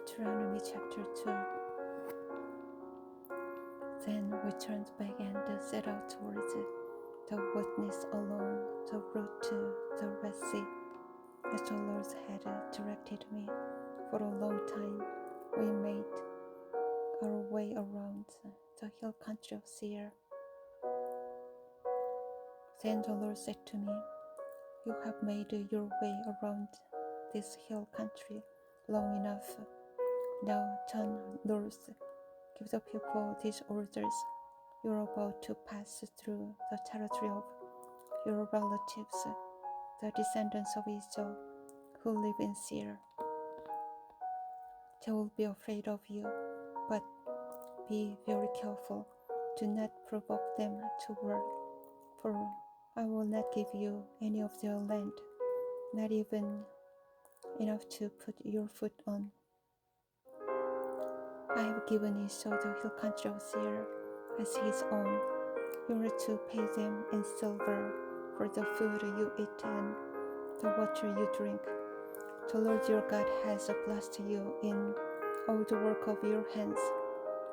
Deuteronomy chapter 2. Then we turned back and set out towards the wilderness along the route to the Red Sea, as the Lord had directed me. For a long time we made our way around the hill country of Seir. Then the Lord said to me, "You have made your way around this hill country long enough. Now turn north. Give the people these orders. You are about to pass through the territory of your relatives, the descendants of Esau, who live in Seir. They will be afraid of you, but be very careful. Do not provoke them to war, for I will not give you any of their land, not even enough to put your foot on. I have given Esau the hill country of Seir as his own. You are to pay them in silver for the food you eat and the water you drink. The Lord your God has blessed you in all the work of your hands.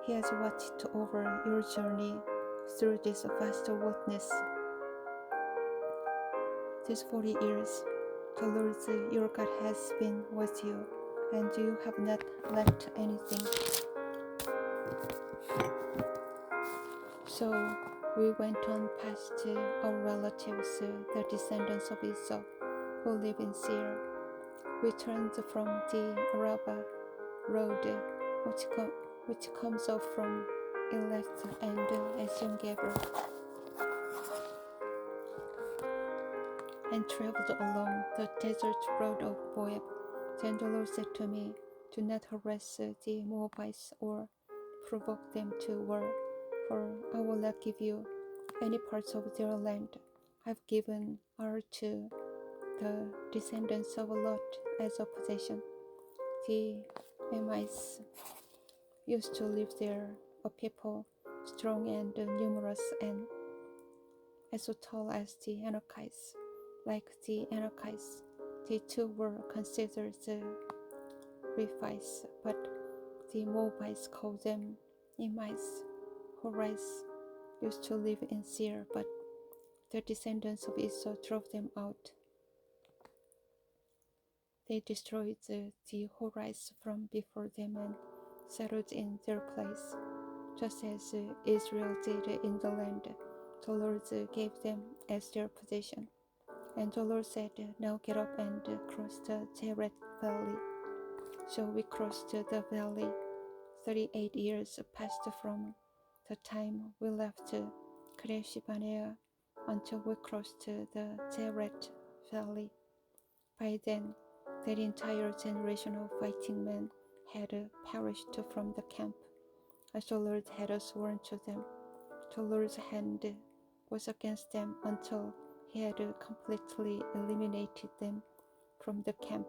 He has watched over your journey through this vast wilderness. These 40 years, the Lord your God has been with you, and you have not lacked anything. So we went on past our relatives, the descendants of Esau, who live in Seir. We turned from the Araba road, which comes off from Elat and Ezion-Geber, and traveled along the desert road of Moab. Then the Lord said to me, "Do not harass the Moabites or provoke them to war, for I will not give you any parts of their land. I've given her to the descendants of Lot as a possession." The Emites used to live there, a people strong and numerous and as tall as the Anakites. Like the Anakites, they too were considered Rephites, but the Moabites called them Emites. Horites used to live in Seir, but the descendants of Esau drove them out. They destroyed the Horites from before them and settled in their place, just as Israel did in the land the Lord gave them as their possession. And the Lord said, "Now get up and cross the Zered Valley." So we crossed the valley. 38 years passed from the time we left Kadesh Barnea until we crossed the Zered Valley. By then, that entire generation of fighting men had perished from the camp, as the Lord had sworn to them. The Lord's hand was against them until He had completely eliminated them from the camp.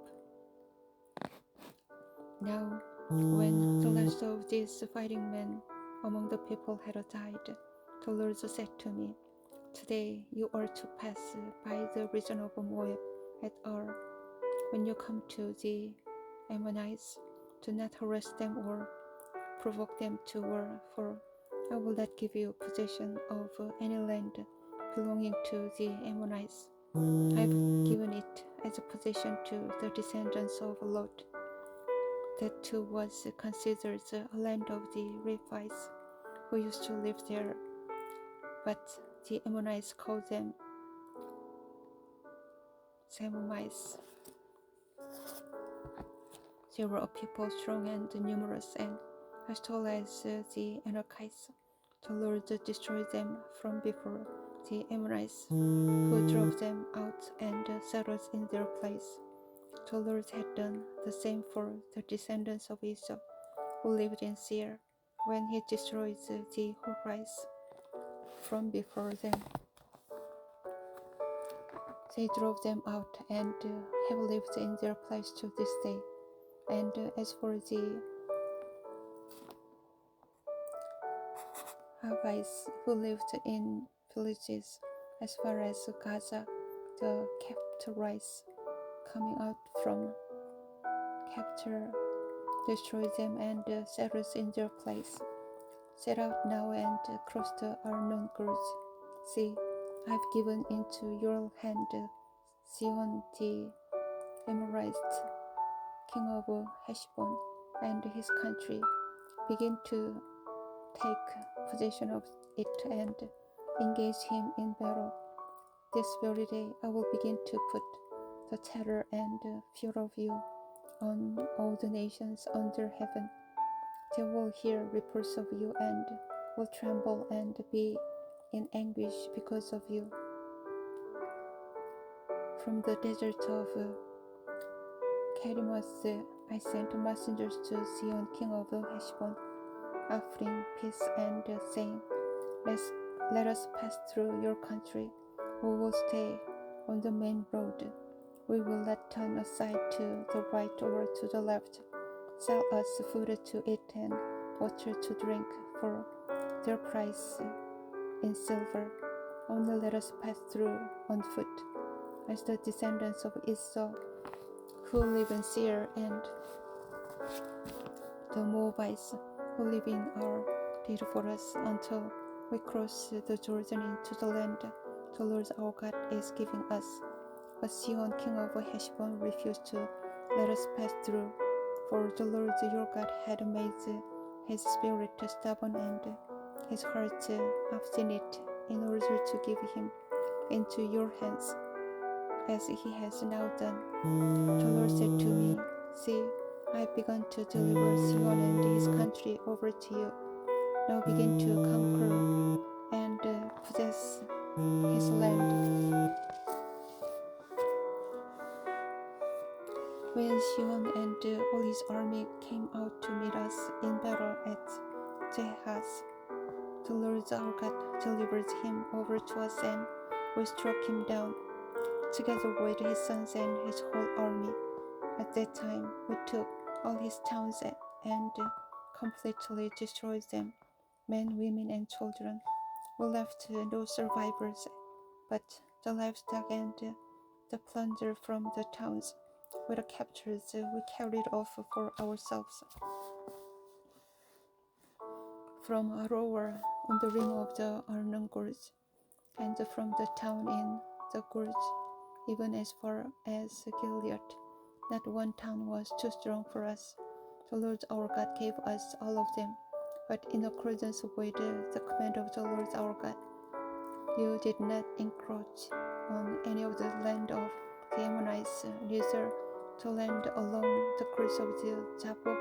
Now, when the last of these fighting men among the people had died, the Lord said to me, "Today you are to pass by the region of Moab at Ar. When you come to the Ammonites, do not harass them or provoke them to war, for I will not give you possession of any land belonging to the Ammonites. I have given it as a possession to the descendants of Lot. That too was considered a land of the Rephites, who used to live there, but the Ammonites called them Semomites. They were a people strong and numerous and as tall as the Anakites. The Lord destroyed them from before the Ammonites, who drove them out and settled in their place. The Lord had done the same for the descendants of Esau, who lived in Seir, when He destroyed the Horites from before them. They drove them out and have lived in their place to this day. And as for the Hivites who lived in villages as far as Gaza, the Kephtorites coming out from Kephtor destroy them and settle in their place. Set out now and cross the Arnon Gorge. See, I have given into your hand Sihon the Amorite, king of Heshbon, and his country. Begin to take possession of it and engage him in battle. This very day I will begin to put the terror and fear of you on all the nations under heaven. They will hear reports of you and will tremble and be in anguish because of you. From the desert of Kerimoth I sent messengers to Sihon, king of Heshbon, offering peace and saying, Let us pass through your country. We will stay on the main road. We will not turn aside to the right or to the left. Sell us food to eat and water to drink for their price in silver. Only let us pass through on foot, as the descendants of Esau who live in Seir and the Moabites who live in Ar did for us until we cross the Jordan into the land the Lord our God is giving us. But Sihon, king of Heshbon, refused to let us pass through, for the Lord your God had made his spirit stubborn and his heart obstinate in order to give him into your hands, as he has now done. The Lord said to me, See, I have begun to deliver Sihon and his country over to you. Now begin to conquer and possess his land. When Sihon and all his army came out to meet us in battle at Jahaz, the Lord our God delivered him over to us, and we struck him down, together with his sons and his whole army. At that time we took all his towns and completely destroyed them, men, women, and children. We left no survivors, but the livestock and the plunder from the towns with the captures we carried off for ourselves. From Aroer on the rim of the Arnon Gorge, and from the town in the gorge, even as far as Gilead, not one town was too strong for us. The Lord our God gave us all of them, but in accordance with the command of the Lord our God, you did not encroach on any of the land of the Ammonites, neither the land along the course of the Jabbok